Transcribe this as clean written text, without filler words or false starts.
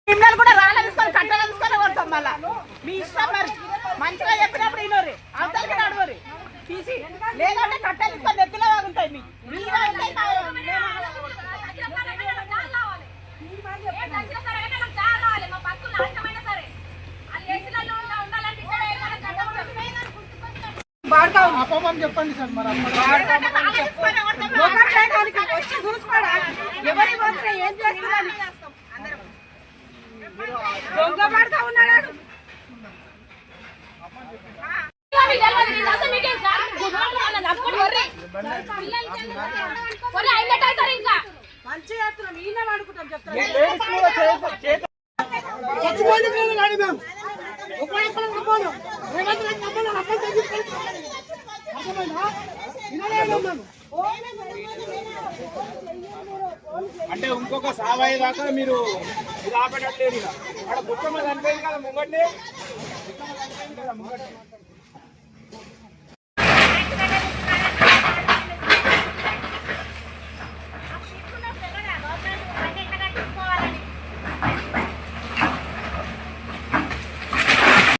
పిల్లలు కూడా రాళ్ళ తీసుకొని కట్టలు తీసుకొని కొడతాం. మళ్ళా మీ ఇష్టం, మరి మంచిగా చెప్పినప్పుడు ఇనోరి అవతలకి నడవరి తీసి, లేదంటే కట్టలు తీసుకొని నెత్తిలో ఉంటాయి. మీ చెప్పండి సార్. మరి వచ్చి చూసుకోడా ఎవరి పోతే ఏం చేస్తున్నారు? దొంగ పడతా ఉన్నాడు. మంచి ఈయన వాడుకుంటాం చెప్తాను. అంటే ఇంకొక సావాయి దాకా మీరు ఇది ఆపేటట్లేదు. అక్కడ బుట్టమ్మ చనిపోయింది కదా ముంగట్నే.